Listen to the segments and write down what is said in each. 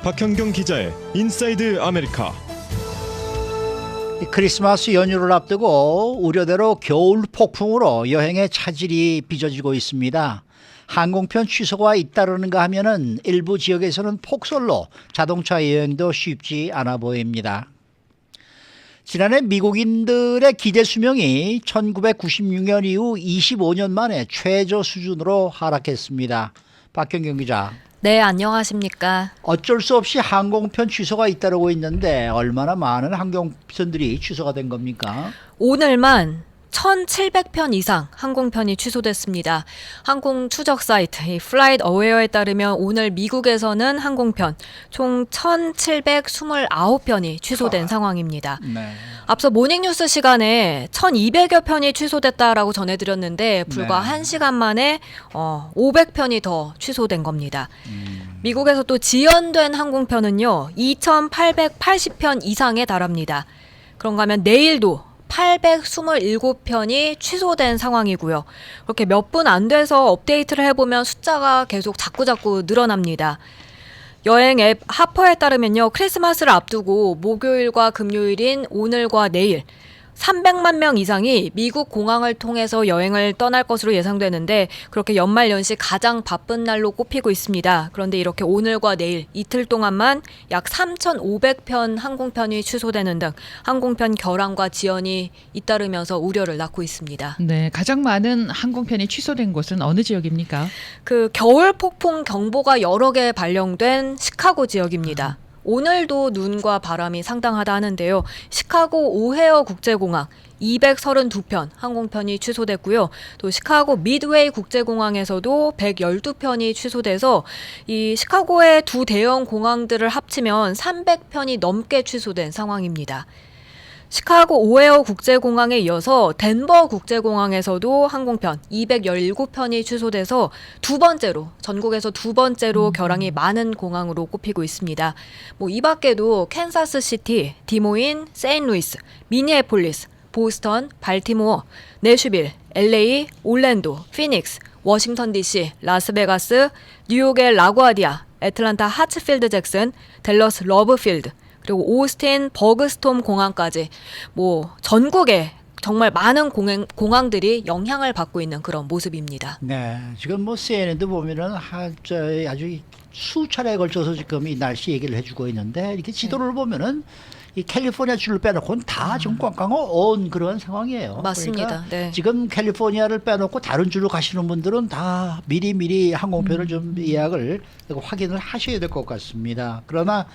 박현경 기자의 인사이드 아메리카. 크리스마스 연휴를 앞두고 우려대로 겨울 폭풍으로 여행의 차질이 빚어지고 있습니다. 항공편 취소가 잇따르는가 하면은 일부 지역에서는 폭설로 자동차 여행도 쉽지 않아 보입니다. 지난해 미국인들의 기대 수명이 1996년 이후 25년 만에 최저 수준으로 하락했습니다. 박현경 기자. 네, 안녕하십니까. 어쩔 수 없이 항공편 취소가 잇따르고 있는데 얼마나 많은 항공편들이 취소가 된 겁니까? 오늘만 1,700편 이상 항공편이 취소됐습니다. 항공 추적 사이트 Flight Aware에 따르면 오늘 미국에서는 항공편 총 1,729편이 취소된 상황입니다. 네. 앞서 모닝뉴스 시간에 1,200여 편이 취소됐다라고 전해드렸는데 불과 네. 1시간 만에 500편이 더 취소된 겁니다. 미국에서 또 지연된 항공편은요 2,880편 이상에 달합니다. 그런가 하면 내일도 827편이 취소된 상황이고요. 그렇게 몇 분 안 돼서 업데이트를 해보면 숫자가 계속 자꾸자꾸 늘어납니다. 여행 앱 하퍼에 따르면요. 크리스마스를 앞두고 목요일과 금요일인 오늘과 내일 300만 명 이상이 미국 공항을 통해서 여행을 떠날 것으로 예상되는데 그렇게 연말연시 가장 바쁜 날로 꼽히고 있습니다. 그런데 이렇게 오늘과 내일 이틀 동안만 약 3,500편 항공편이 취소되는 등 항공편 결항과 지연이 잇따르면서 우려를 낳고 있습니다. 네, 가장 많은 항공편이 취소된 곳은 어느 지역입니까? 그 겨울 폭풍 경보가 여러 개 발령된 시카고 지역입니다. 오늘도 눈과 바람이 상당하다 하는데요. 시카고 오헤어 국제공항 232편 항공편이 취소됐고요. 또 시카고 미드웨이 국제공항에서도 112편이 취소돼서 이 시카고의 두 대형 공항들을 합치면 300편이 넘게 취소된 상황입니다. 시카고 오헤어 국제공항에 이어서 덴버 국제공항에서도 항공편 217편이 취소돼서 전국에서 두 번째로 결항이 많은 공항으로 꼽히고 있습니다. 이 밖에도 캔사스시티, 디모인, 세인루이스, 미니애폴리스, 보스턴, 발티모어, 내슈빌, LA, 올랜도, 피닉스, 워싱턴 DC, 라스베가스, 뉴욕의 라구아디아, 애틀란타 하츠필드 잭슨, 댈러스 러브필드, 그리고 오스틴 버그스톰 공항까지 전국에 정말 많은 공항들이 영향을 받고 있는 그런 모습입니다. 네, 지금 CNN도 보면은 아주 수차례에 걸쳐서 지금 이 날씨 얘기를 해주고 있는데 이렇게 지도를 보면은 이 캘리포니아 주를 빼놓고는 다 지금 꽝꽝 온 그런 상황이에요. 맞습니다. 그러니까 네. 지금 캘리포니아를 빼놓고 다른 주로 가시는 분들은 다 미리 항공편을 좀 예약을 확인을 하셔야 될 것 같습니다. 그러나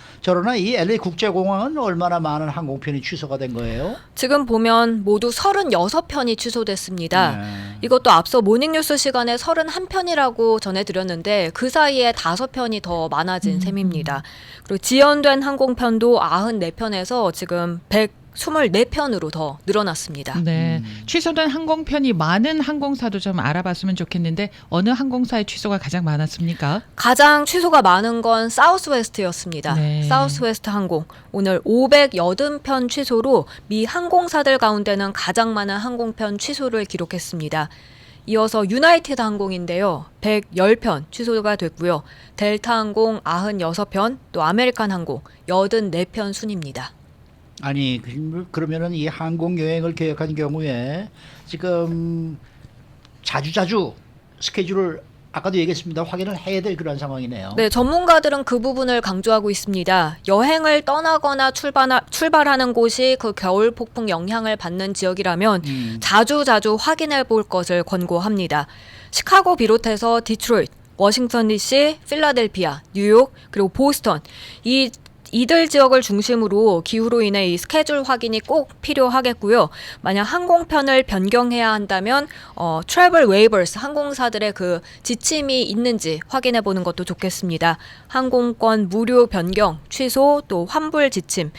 이 LA 국제공항은 얼마나 많은 항공편이 취소가 된 거예요? 지금 보면 모두 36편이 취소됐습니다. 네. 이것도 앞서 모닝뉴스 시간에 31편이라고 전해드렸는데 그 사이에 5편이 더 많아진 셈입니다. 그리고 지연된 항공편도 94편에서 지금 124편으로 더 늘어났습니다. 네, 취소된 항공편이 많은 항공사도 좀 알아봤으면 좋겠는데 어느 항공사의 취소가 가장 많았습니까? 가장 취소가 많은 건 사우스웨스트였습니다. 네. 사우스웨스트 항공 오늘 580편 취소로 미 항공사들 가운데는 가장 많은 항공편 취소를 기록했습니다. 이어서 유나이티드 항공인데요. 110편 취소가 됐고요. 델타 항공 96편, 또 아메리칸 항공 84편 순입니다. 아니 그러면은 이 항공 여행을 계획한 경우에 지금 자주 스케줄을 아까도 얘기했습니다. 확인을 해야 될 그런 상황이네요. 네, 전문가들은 그 부분을 강조하고 있습니다. 여행을 떠나거나 출발하는 곳이 그 겨울 폭풍 영향을 받는 지역이라면 자주 확인해 볼 것을 권고합니다. 시카고 비롯해서 디트로이트, 워싱턴 DC, 필라델피아, 뉴욕, 그리고 보스턴 이들 지역을 중심으로 기후로 인해 이 스케줄 확인이 꼭 필요하겠고요. 만약 항공편을 변경해야 한다면 트래블 웨이버스 항공사들의 그 지침이 있는지 확인해 보는 것도 좋겠습니다. 항공권 무료 변경, 취소, 또 환불 지침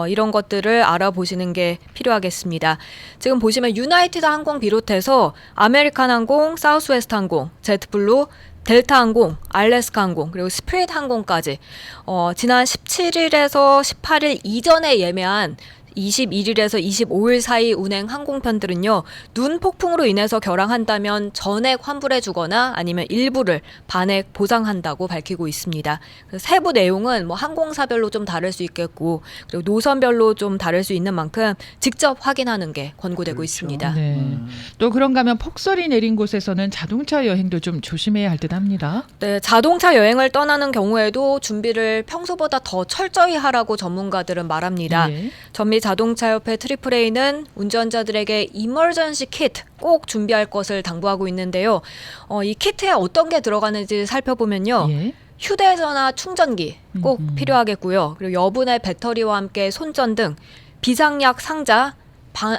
이런 것들을 알아보시는 게 필요하겠습니다. 지금 보시면 유나이티드 항공 비롯해서 아메리칸 항공, 사우스웨스트 항공, 제트블루, 델타 항공, 알래스카 항공, 그리고 스피릿 항공까지 지난 17일에서 18일 이전에 예매한 21일에서 25일 사이 운행 항공편들은요. 눈 폭풍으로 인해서 결항한다면 전액 환불해 주거나 아니면 일부를 반액 보상한다고 밝히고 있습니다. 세부 내용은 뭐 항공사별로 좀 다를 수 있겠고 그리고 노선별로 좀 다를 수 있는 만큼 직접 확인하는 게 권고되고 있습니다. 네. 또 그런가 하면 폭설이 내린 곳에서는 자동차 여행도 좀 조심해야 할 듯 합니다. 네, 자동차 여행을 떠나는 경우에도 준비를 평소보다 더 철저히 하라고 전문가들은 말합니다. 예. 전미 자동차협회 트리플A는 운전자들에게 이머전시 키트 꼭 준비할 것을 당부하고 있는데요. 이 키트에 어떤 게 들어가는지 살펴보면요. 예. 휴대전화 충전기 꼭 필요하겠고요. 그리고 여분의 배터리와 함께 손전 등 비상약 상자,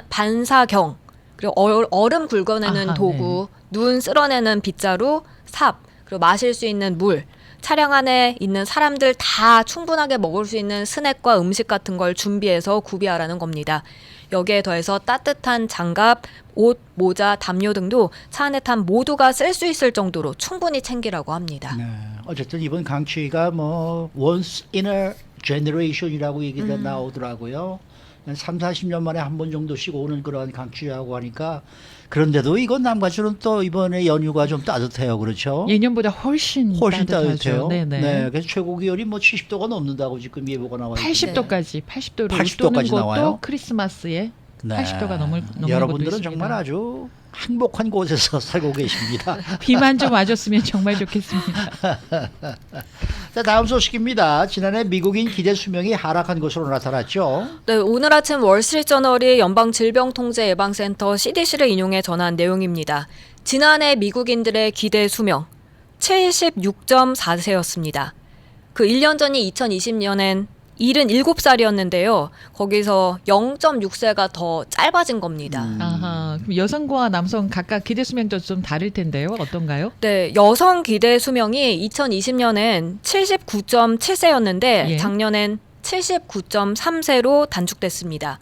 반사경, 그리고 얼음 굵어내는 아하, 도구, 눈 쓸어내는 빗자루, 삽, 그리고 마실 수 있는 물, 차량 안에 있는 사람들 다 충분하게 먹을 수 있는 스낵과 음식 같은 걸 준비해서 구비하라는 겁니다. 여기에 더해서 따뜻한 장갑, 옷, 모자, 담요 등도 차 안에 탄 모두가 쓸 수 있을 정도로 충분히 챙기라고 합니다. 네. 어쨌든 이번 강추위가 뭐 once in a generation이라고 얘기가 나오더라고요. 3, 40년 만에 한 번 정도씩 오는 그런 강추위하고 하니까 그런데도 이건 남가주는 또 이번에 연휴가 좀 따뜻해요. 그렇죠? 예년보다 훨씬 따뜻해요. 네네. 네. 그래서 최고 기온이 뭐 70도가 넘는다고 지금 예보가 나와 있는데 80도까지 80도를 80도까지 웃도는 곳도 나와요? 크리스마스에 네. 80도가 넘는 여러분들은 곳도 있습니다. 정말 아주 행복한 곳에서 살고 계십니다. 비만 좀 와줬으면 정말 좋겠습니다. 자, 다음 소식입니다. 지난해 미국인 기대 수명이 하락한 것으로 나타났죠. 네, 오늘 아침 월스트리트저널이 연방질병통제예방센터 CDC를 인용해 전한 내용입니다. 지난해 미국인들의 기대 수명 76.4세였습니다. 그 1년 전인 2020년엔 77살이었는데요. 거기서 0.6세가 더 짧아진 겁니다. 아하, 그럼 여성과 남성 각각 기대 수명도 좀 다를 텐데요. 어떤가요? 네, 여성 기대 수명이 2020년엔 79.7세였는데 예. 작년엔 79.3세로 단축됐습니다.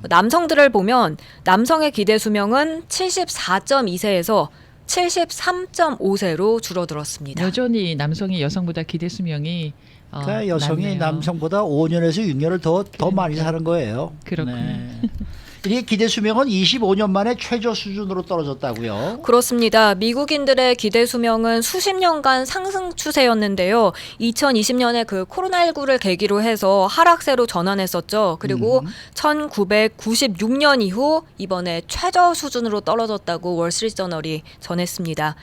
남성들을 보면 남성의 기대 수명은 74.2세에서 73.5세로 줄어들었습니다. 여전히 남성이 여성보다 기대 수명이 그러니까 여성이 낮네요. 남성보다 5년에서 6년을 더 많이 사는 거예요. 그렇군요. 이게 기대 수명은 25년 만에 최저 수준으로 떨어졌다고요. 그렇습니다. 미국인들의 기대 수명은 수십 년간 상승 추세였는데요. 2020년에 그 코로나19를 계기로 해서 하락세로 전환했었죠. 그리고 1996년 이후 이번에 최저 수준으로 떨어졌다고 월스트리트저널이 전했습니다.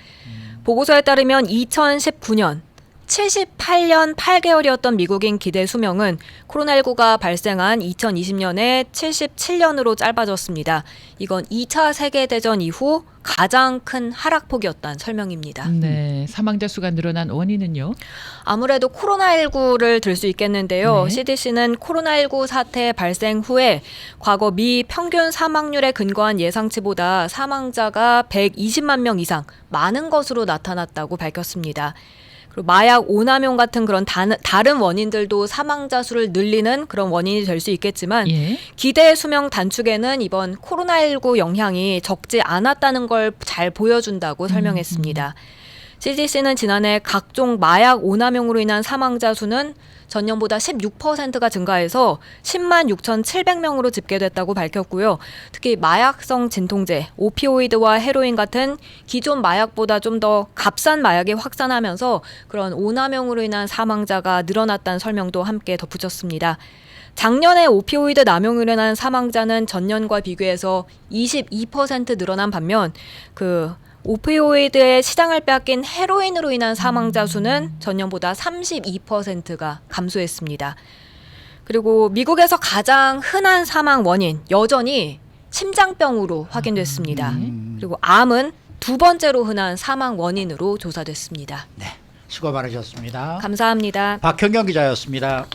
보고서에 따르면 2019년 78년 8개월이었던 미국인 기대 수명은 코로나19가 발생한 2020년에 77년으로 짧아졌습니다. 이건 2차 세계대전 이후 가장 큰 하락폭이었다는 설명입니다. 네, 사망자 수가 늘어난 원인은요? 아무래도 코로나19를 들 수 있겠는데요. 네. CDC는 코로나19 사태 발생 후에 과거 미 평균 사망률에 근거한 예상치보다 사망자가 120만 명 이상 많은 것으로 나타났다고 밝혔습니다. 그리고 마약 오남용 같은 그런 다른 원인들도 사망자 수를 늘리는 그런 원인이 될 수 있겠지만 예. 기대 수명 단축에는 이번 코로나19 영향이 적지 않았다는 걸 잘 보여준다고 설명했습니다. CDC는 지난해 각종 마약 오남용으로 인한 사망자 수는 전년보다 16%가 증가해서 10만 6,700명으로 집계됐다고 밝혔고요. 특히 마약성 진통제, 오피오이드와 헤로인 같은 기존 마약보다 좀 더 값싼 마약이 확산하면서 그런 오남용으로 인한 사망자가 늘어났다는 설명도 함께 덧붙였습니다. 작년에 오피오이드 남용으로 인한 사망자는 전년과 비교해서 22% 늘어난 반면 그 오피오이드의 시장을 빼앗긴 헤로인으로 인한 사망자 수는 전년보다 32%가 감소했습니다. 그리고 미국에서 가장 흔한 사망 원인 여전히 심장병으로 확인됐습니다. 그리고 암은 두 번째로 흔한 사망 원인으로 조사됐습니다. 수고 많으셨습니다. 감사합니다. 박현경 기자였습니다.